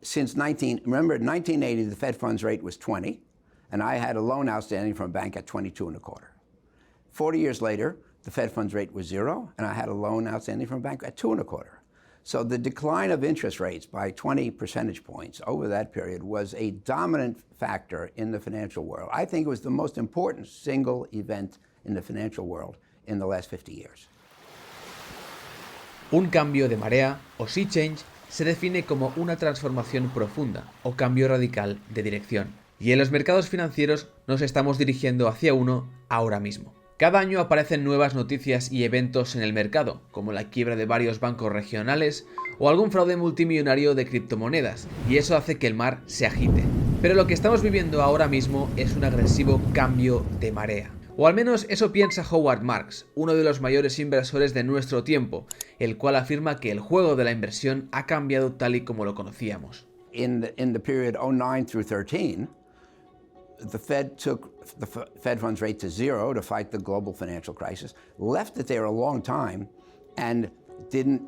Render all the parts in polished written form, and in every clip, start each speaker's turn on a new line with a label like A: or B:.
A: since remember in 1980 the Fed funds rate was 20, and I had a loan outstanding from a bank at 22 and a quarter. 40 years later, the Fed funds rate was 0, and I had a loan outstanding from a bank at 2 and a quarter. So the decline of interest rates by 20 percentage points over that period was a dominant factor in the financial world. I think it was the most important single event in the financial world in the last 50 years.
B: Un cambio de marea, o sea change, se define como una transformación profunda o cambio radical de dirección. Y en los mercados financieros nos estamos dirigiendo hacia uno ahora mismo. Cada año aparecen nuevas noticias y eventos en el mercado, como la quiebra de varios bancos regionales o algún fraude multimillonario de criptomonedas, y eso hace que el mar se agite. Pero lo que estamos viviendo ahora mismo es un agresivo cambio de marea. O al menos eso piensa Howard Marks, uno de los mayores inversores de nuestro tiempo, el cual afirma que el juego de la inversión ha cambiado tal y como lo conocíamos.
A: In the period 09 through 13, the Fed took the Fed funds rate to 0 to fight the global financial crisis, left it there a long time, and didn't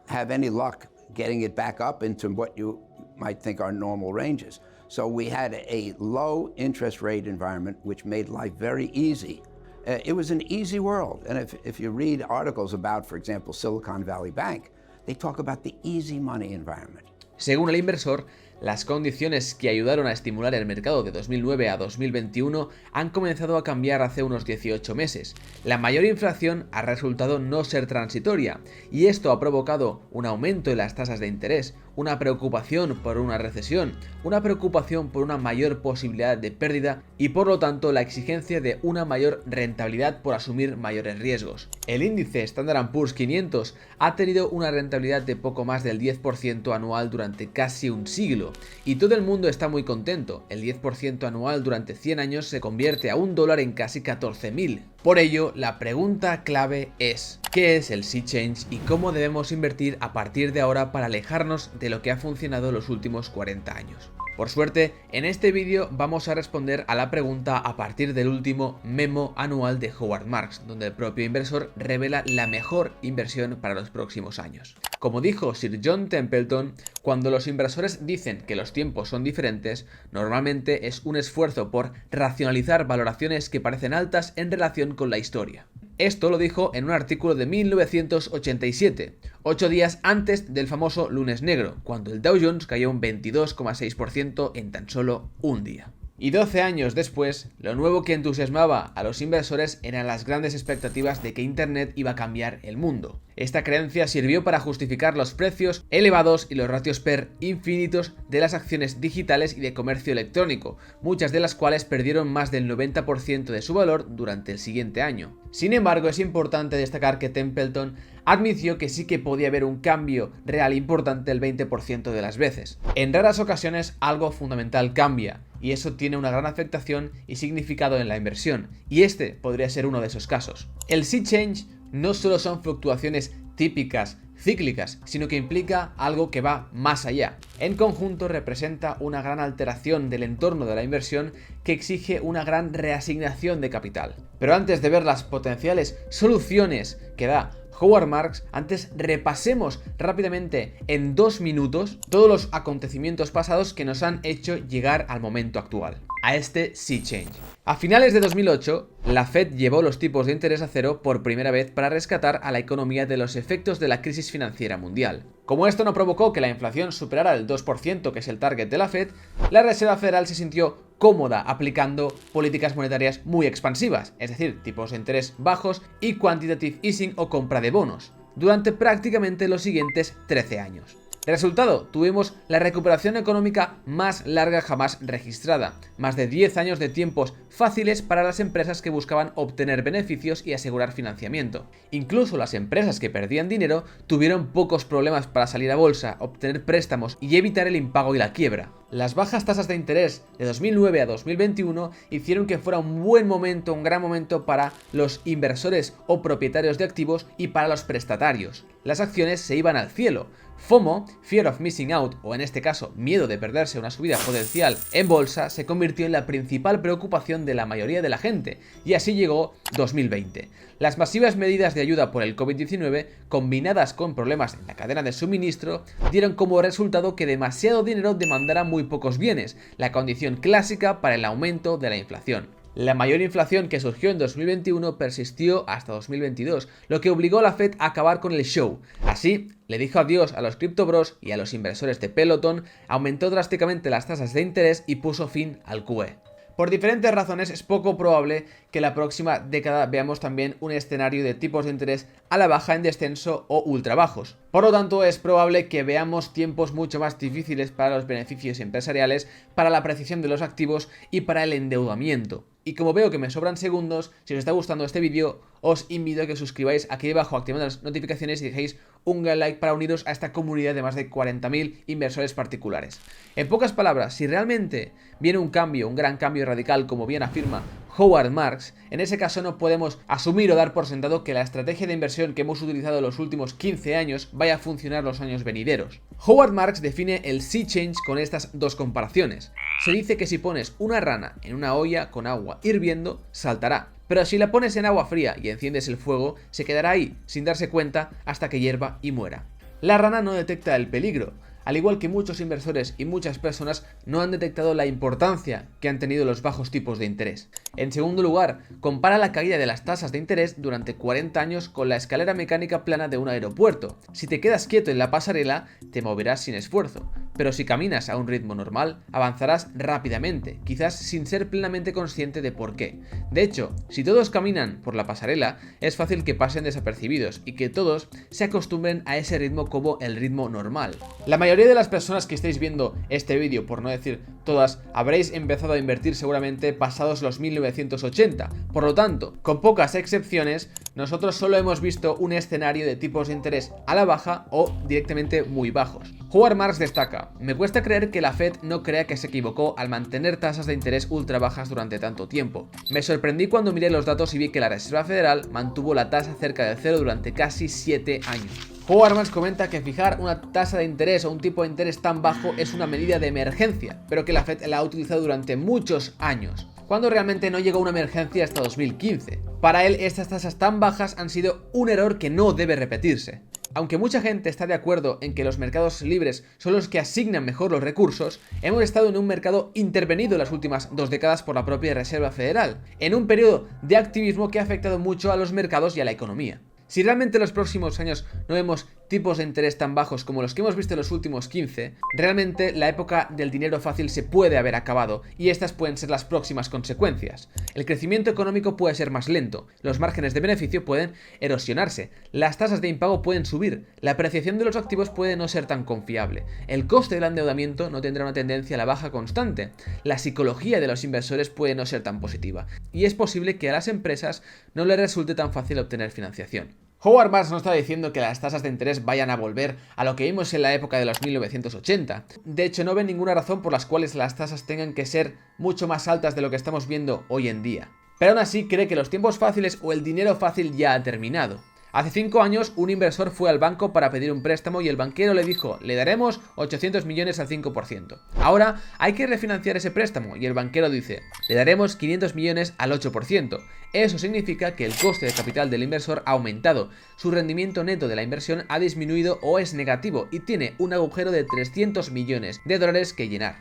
A: have any luck getting it back up into what you might think are normal ranges. So we had a low interest rate environment which made life very easy. It was an easy world, and if you read articles about, for example, Silicon Valley Bank, they talk about the easy money environment.
B: Según el inversor, las condiciones que ayudaron a estimular el mercado de 2009 a 2021 han comenzado a cambiar hace unos 18 meses. La mayor inflación ha resultado no ser transitoria, y esto ha provocado un aumento en las tasas de interés, una preocupación por una recesión, una preocupación por una mayor posibilidad de pérdida y por lo tanto la exigencia de una mayor rentabilidad por asumir mayores riesgos. El índice Standard & Poor's 500 ha tenido una rentabilidad de poco más del 10% anual durante casi un siglo, y todo el mundo está muy contento. El 10% anual durante 100 años se convierte a $1 en casi 14.000. Por ello, la pregunta clave es: ¿qué es el sea change y cómo debemos invertir a partir de ahora para alejarnos de lo que ha funcionado los últimos 40 años? Por suerte, en este vídeo vamos a responder a la pregunta a partir del último memo anual de Howard Marks, donde el propio inversor revela la mejor inversión para los próximos años. Como dijo Sir John Templeton, cuando los inversores dicen que los tiempos son diferentes, normalmente es un esfuerzo por racionalizar valoraciones que parecen altas en relación con la historia. Esto lo dijo en un artículo de 1987, 8 días antes del famoso lunes negro, cuando el Dow Jones cayó un 22,6% en tan solo un día. Y 12 años después, lo nuevo que entusiasmaba a los inversores eran las grandes expectativas de que Internet iba a cambiar el mundo. Esta creencia sirvió para justificar los precios elevados y los ratios PER infinitos de las acciones digitales y de comercio electrónico, muchas de las cuales perdieron más del 90% de su valor durante el siguiente año. Sin embargo, es importante destacar que Templeton admitió que sí que podía haber un cambio real importante el 20% de las veces. En raras ocasiones algo fundamental cambia, y eso tiene una gran afectación y significado en la inversión, y este podría ser uno de esos casos. El sea change no solo son fluctuaciones típicas, cíclicas, sino que implica algo que va más allá. En conjunto representa una gran alteración del entorno de la inversión que exige una gran reasignación de capital. Pero antes de ver las potenciales soluciones que da Howard Marks, antes repasemos rápidamente en 2 minutos todos los acontecimientos pasados que nos han hecho llegar al momento actual, a este sea change. A finales de 2008, la Fed llevó los tipos de interés a cero por primera vez para rescatar a la economía de los efectos de la crisis financiera mundial. Como esto no provocó que la inflación superara el 2%, que es el target de la Fed, la Reserva Federal se sintió cómoda aplicando políticas monetarias muy expansivas, es decir, tipos de interés bajos y quantitative easing o compra de bonos, durante prácticamente los siguientes 13 años. Resultado, tuvimos la recuperación económica más larga jamás registrada, más de 10 años de tiempos fáciles para las empresas que buscaban obtener beneficios y asegurar financiamiento. Incluso las empresas que perdían dinero tuvieron pocos problemas para salir a bolsa, obtener préstamos y evitar el impago y la quiebra. Las bajas tasas de interés de 2009 a 2021 hicieron que fuera un buen momento, un gran momento para los inversores o propietarios de activos y para los prestatarios. Las acciones se iban al cielo, FOMO, Fear of Missing Out, o en este caso, miedo de perderse una subida potencial en bolsa, se convirtió en la principal preocupación de la mayoría de la gente, y así llegó 2020. Las masivas medidas de ayuda por el COVID-19, combinadas con problemas en la cadena de suministro, dieron como resultado que demasiado dinero demandara muy pocos bienes, la condición clásica para el aumento de la inflación. La mayor inflación que surgió en 2021 persistió hasta 2022, lo que obligó a la Fed a acabar con el show. Así, le dijo adiós a los Crypto Bros y a los inversores de Peloton, aumentó drásticamente las tasas de interés y puso fin al QE. Por diferentes razones es poco probable que la próxima década veamos también un escenario de tipos de interés a la baja en descenso o ultra bajos. Por lo tanto, es probable que veamos tiempos mucho más difíciles para los beneficios empresariales, para la apreciación de los activos y para el endeudamiento. Y como veo que me sobran segundos, si os está gustando este vídeo, os invito a que os suscribáis aquí debajo activando las notificaciones y dejéis un gran like para uniros a esta comunidad de más de 40.000 inversores particulares. En pocas palabras, si realmente viene un cambio, un gran cambio radical, como bien afirma Howard Marks, en ese caso no podemos asumir o dar por sentado que la estrategia de inversión que hemos utilizado los últimos 15 años vaya a funcionar los años venideros. Howard Marks define el sea change con estas dos comparaciones. Se dice que si pones una rana en una olla con agua hirviendo, saltará. Pero si la pones en agua fría y enciendes el fuego, se quedará ahí, sin darse cuenta, hasta que hierva y muera. La rana no detecta el peligro, al igual que muchos inversores y muchas personas no han detectado la importancia que han tenido los bajos tipos de interés. En segundo lugar, compara la caída de las tasas de interés durante 40 años con la escalera mecánica plana de un aeropuerto. Si te quedas quieto en la pasarela, te moverás sin esfuerzo, pero si caminas a un ritmo normal, avanzarás rápidamente, quizás sin ser plenamente consciente de por qué. De hecho, si todos caminan por la pasarela, es fácil que pasen desapercibidos y que todos se acostumbren a ese ritmo como el ritmo normal. La mayoría de las personas que estáis viendo este vídeo, por no decir todas, habréis empezado a invertir seguramente pasados los 1980. Por lo tanto, con pocas excepciones, nosotros solo hemos visto un escenario de tipos de interés a la baja o directamente muy bajos. Howard Marks destaca: me cuesta creer que la Fed no crea que se equivocó al mantener tasas de interés ultra bajas durante tanto tiempo. Me sorprendí cuando miré los datos y vi que la Reserva Federal mantuvo la tasa cerca de cero durante casi 7 años. Howard Marks comenta que fijar una tasa de interés o un tipo de interés tan bajo es una medida de emergencia, pero que la Fed la ha utilizado durante muchos años, cuando realmente no llegó una emergencia hasta 2015. Para él, estas tasas tan bajas han sido un error que no debe repetirse. Aunque mucha gente está de acuerdo en que los mercados libres son los que asignan mejor los recursos, hemos estado en un mercado intervenido en las últimas 2 décadas por la propia Reserva Federal, en un periodo de activismo que ha afectado mucho a los mercados y a la economía. Si realmente en los próximos años no vemos tipos de interés tan bajos como los que hemos visto en los últimos 15, realmente la época del dinero fácil se puede haber acabado y estas pueden ser las próximas consecuencias. El crecimiento económico puede ser más lento, los márgenes de beneficio pueden erosionarse, las tasas de impago pueden subir, la apreciación de los activos puede no ser tan confiable, el coste del endeudamiento no tendrá una tendencia a la baja constante, la psicología de los inversores puede no ser tan positiva y es posible que a las empresas no les resulte tan fácil obtener financiación. Howard Marks no está diciendo que las tasas de interés vayan a volver a lo que vimos en la época de los 1980. De hecho, no ve ninguna razón por las cuales las tasas tengan que ser mucho más altas de lo que estamos viendo hoy en día. Pero aún así cree que los tiempos fáciles o el dinero fácil ya ha terminado. Hace 5 años un inversor fue al banco para pedir un préstamo y el banquero le dijo: le daremos 800 millones al 5%. Ahora hay que refinanciar ese préstamo y el banquero dice: le daremos 500 millones al 8%. Eso significa que el coste de capital del inversor ha aumentado, su rendimiento neto de la inversión ha disminuido o es negativo y tiene un agujero de 300 millones de dólares que llenar.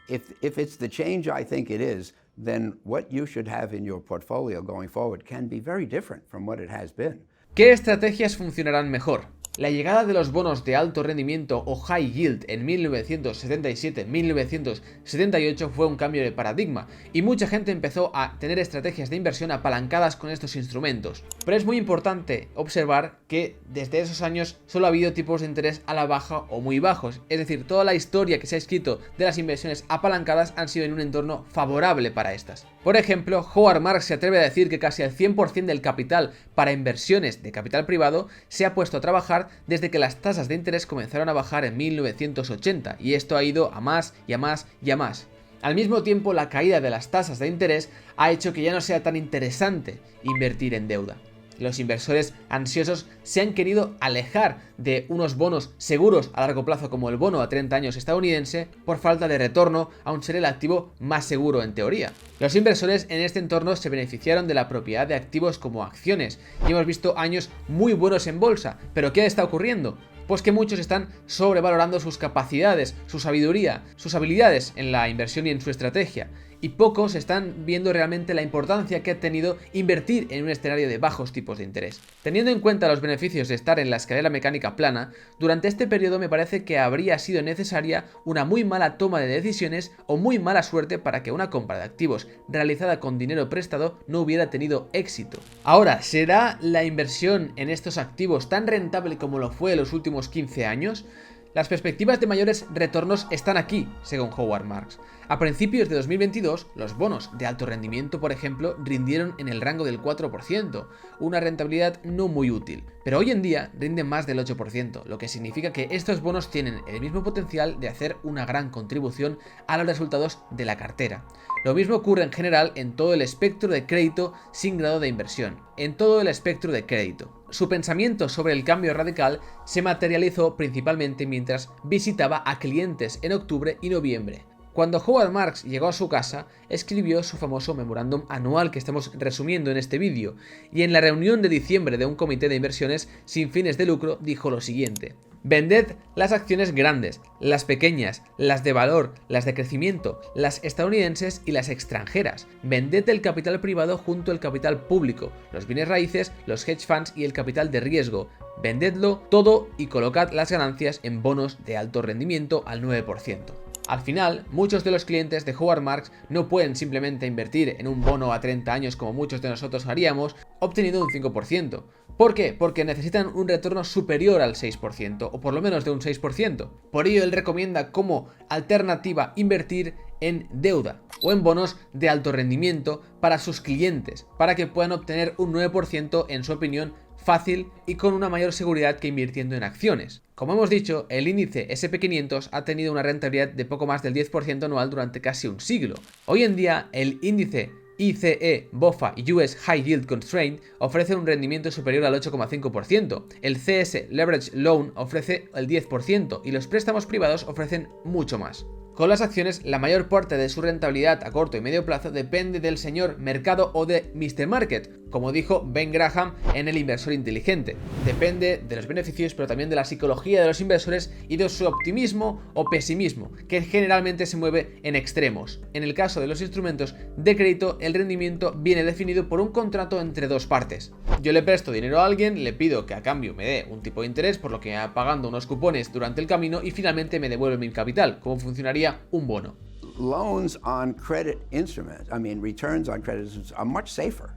A: If it's the change I think it is, then what you should have in your portfolio going forward can be very different from what it has been.
B: ¿Qué estrategias funcionarán mejor? La llegada de los bonos de alto rendimiento o high yield en 1977-1978 fue un cambio de paradigma y mucha gente empezó a tener estrategias de inversión apalancadas con estos instrumentos. Pero es muy importante observar que desde esos años solo ha habido tipos de interés a la baja o muy bajos, es decir, toda la historia que se ha escrito de las inversiones apalancadas han sido en un entorno favorable para estas. Por ejemplo, Howard Marks se atreve a decir que casi el 100% del capital para inversiones de capital privado se ha puesto a trabajar desde que las tasas de interés comenzaron a bajar en 1980 y esto ha ido a más y a más y a más. Al mismo tiempo, la caída de las tasas de interés ha hecho que ya no sea tan interesante invertir en deuda. Los inversores ansiosos se han querido alejar de unos bonos seguros a largo plazo como el bono a 30 años estadounidense por falta de retorno, aun ser el activo más seguro en teoría. Los inversores en este entorno se beneficiaron de la propiedad de activos como acciones y hemos visto años muy buenos en bolsa, pero ¿qué está ocurriendo? Pues que muchos están sobrevalorando sus capacidades, su sabiduría, sus habilidades en la inversión y en su estrategia. Y pocos están viendo realmente la importancia que ha tenido invertir en un escenario de bajos tipos de interés. Teniendo en cuenta los beneficios de estar en la escalera mecánica plana, durante este periodo me parece que habría sido necesaria una muy mala toma de decisiones o muy mala suerte para que una compra de activos realizada con dinero prestado no hubiera tenido éxito. Ahora, ¿será la inversión en estos activos tan rentable como lo fue en los últimos 15 años? Las perspectivas de mayores retornos están aquí, según Howard Marks. A principios de 2022, los bonos de alto rendimiento, por ejemplo, rindieron en el rango del 4%, una rentabilidad no muy útil. Pero hoy en día rinden más del 8%, lo que significa que estos bonos tienen el mismo potencial de hacer una gran contribución a los resultados de la cartera. Lo mismo ocurre en general en todo el espectro de crédito sin grado de inversión, en todo el espectro de crédito. Su pensamiento sobre el cambio radical se materializó principalmente mientras visitaba a clientes en octubre y noviembre. Cuando Howard Marks llegó a su casa, escribió su famoso memorándum anual que estamos resumiendo en este vídeo, y en la reunión de diciembre de un comité de inversiones sin fines de lucro dijo lo siguiente: vended las acciones grandes, las pequeñas, las de valor, las de crecimiento, las estadounidenses y las extranjeras. Vended el capital privado junto al capital público, los bienes raíces, los hedge funds y el capital de riesgo. Vendedlo todo y colocad las ganancias en bonos de alto rendimiento al 9%. Al final, muchos de los clientes de Howard Marks no pueden simplemente invertir en un bono a 30 años como muchos de nosotros haríamos, obteniendo un 5%. ¿Por qué? Porque necesitan un retorno superior al 6%, o por lo menos de un 6%. Por ello, él recomienda como alternativa invertir en deuda o en bonos de alto rendimiento para sus clientes, para que puedan obtener un 9%, en su opinión, fácil y con una mayor seguridad que invirtiendo en acciones. Como hemos dicho, el índice SP500 ha tenido una rentabilidad de poco más del 10% anual durante casi un siglo. Hoy en día, el índice ICE BOFA US High Yield Constraint ofrece un rendimiento superior al 8,5%, el CS Leverage Loan ofrece el 10% y los préstamos privados ofrecen mucho más. Con las acciones, la mayor parte de su rentabilidad a corto y medio plazo depende del señor mercado o de Mr. Market, como dijo Ben Graham en El Inversor Inteligente. Depende de los beneficios, pero también de la psicología de los inversores y de su optimismo o pesimismo, que generalmente se mueve en extremos. En el caso de los instrumentos de crédito, el rendimiento viene definido por un contrato entre dos partes. Yo le presto dinero a alguien, le pido que a cambio me dé un tipo de interés, por lo que va pagando unos cupones durante el camino y finalmente me devuelve mi capital. ¿Cómo funcionaría un bono?
A: Loans on credit instruments, returns on credit instruments are much safer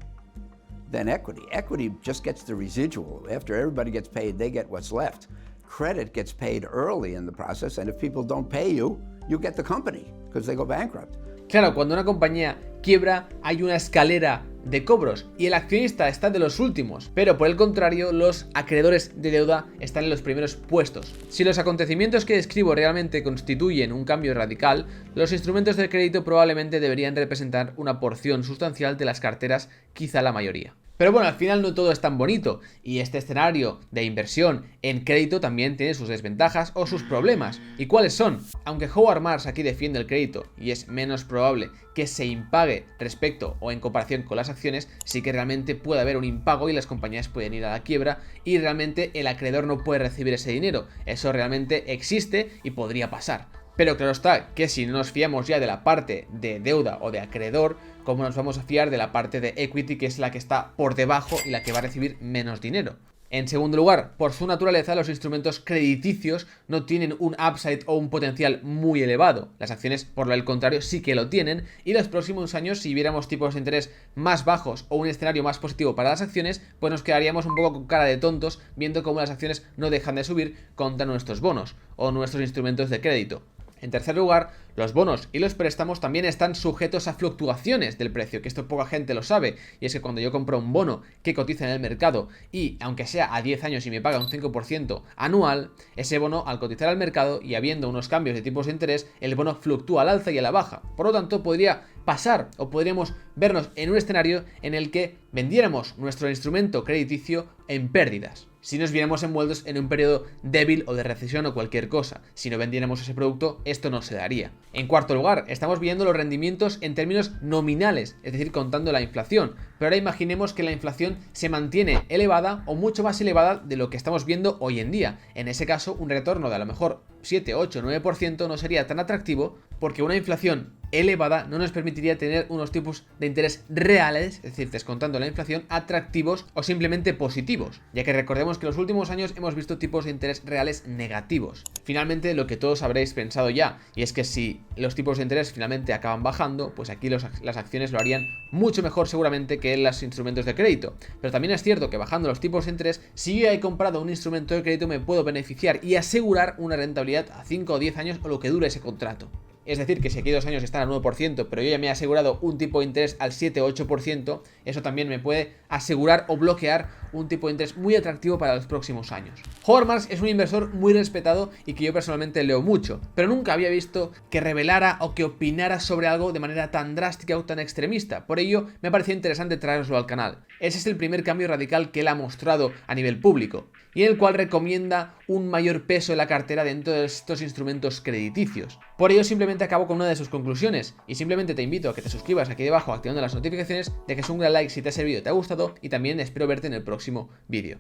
A: than equity. Equity just gets the residual. After everybody gets paid, they get what's left. Credit gets paid early in the process, and if people don't pay you, you get the company because they go bankrupt.
B: Claro, cuando una compañía quiebra hay una escalera de cobros y el accionista está de los últimos, pero por el contrario los acreedores de deuda están en los primeros puestos. Si los acontecimientos que describo realmente constituyen un cambio radical, los instrumentos de crédito probablemente deberían representar una porción sustancial de las carteras, quizá la mayoría. Pero bueno, al final no todo es tan bonito y este escenario de inversión en crédito también tiene sus desventajas o sus problemas. ¿Y cuáles son? Aunque Howard Marks aquí defiende el crédito y es menos probable que se impague respecto o en comparación con las acciones, sí que realmente puede haber un impago y las compañías pueden ir a la quiebra y realmente el acreedor no puede recibir ese dinero. Eso realmente existe y podría pasar. Pero claro está que si no nos fiamos ya de la parte de deuda o de acreedor, ¿cómo nos vamos a fiar de la parte de equity, que es la que está por debajo y la que va a recibir menos dinero? En segundo lugar, por su naturaleza, los instrumentos crediticios no tienen un upside o un potencial muy elevado. Las acciones, por el contrario, sí que lo tienen, y los próximos años, si viéramos tipos de interés más bajos o un escenario más positivo para las acciones, pues nos quedaríamos un poco con cara de tontos viendo cómo las acciones no dejan de subir contra nuestros bonos o nuestros instrumentos de crédito. En tercer lugar, los bonos y los préstamos también están sujetos a fluctuaciones del precio, que esto poca gente lo sabe, y es que cuando yo compro un bono que cotiza en el mercado y aunque sea a 10 años y me paga un 5% anual, ese bono al cotizar al mercado y habiendo unos cambios de tipos de interés, el bono fluctúa al alza y a la baja. Por lo tanto, podría pasar o podríamos vernos en un escenario en el que vendiéramos nuestro instrumento crediticio en pérdidas. Si nos viéramos envueltos en un periodo débil o de recesión o cualquier cosa. Si no vendiéramos ese producto, esto no se daría. En cuarto lugar, estamos viendo los rendimientos en términos nominales, es decir, contando la inflación. Pero ahora imaginemos que la inflación se mantiene elevada o mucho más elevada de lo que estamos viendo hoy en día. En ese caso, un retorno de a lo mejor 7, 8, 9% no sería tan atractivo porque una inflación elevada no nos permitiría tener unos tipos de interés reales, es decir, descontando la inflación, atractivos o simplemente positivos, ya que recordemos que en los últimos años hemos visto tipos de interés reales negativos. Finalmente, lo que todos habréis pensado ya, y es que si los tipos de interés finalmente acaban bajando, pues aquí las acciones lo harían mucho mejor seguramente que los instrumentos de crédito. Pero también es cierto que bajando los tipos de interés, si yo ya he comprado un instrumento de crédito, me puedo beneficiar y asegurar una rentabilidad a 5 o 10 años o lo que dure ese contrato. Es decir, que si aquí 2 años están al 9%, pero yo ya me he asegurado un tipo de interés al 7 o 8%, eso también me puede asegurar o bloquear un tipo de interés muy atractivo para los próximos años. Howard Marks es un inversor muy respetado y que yo personalmente leo mucho, pero nunca había visto que revelara o que opinara sobre algo de manera tan drástica o tan extremista. Por ello, me pareció interesante traeroslo al canal. Ese es el primer cambio radical que él ha mostrado a nivel público, y en el cual recomienda un mayor peso en la cartera dentro de estos instrumentos crediticios. Por ello simplemente acabo con una de sus conclusiones y simplemente te invito a que te suscribas aquí debajo activando las notificaciones, de que es un gran like si te ha servido y te ha gustado, y también espero verte en el próximo vídeo.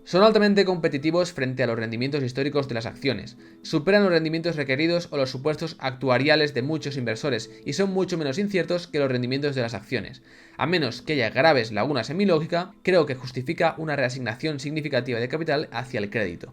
B: Son altamente competitivos frente a los rendimientos históricos de las acciones, superan los rendimientos requeridos o los supuestos actuariales de muchos inversores y son mucho menos inciertos que los rendimientos de las acciones. A menos que haya graves lagunas en mi lógica, creo que justifica una reasignación significativa de capital hacia el crédito.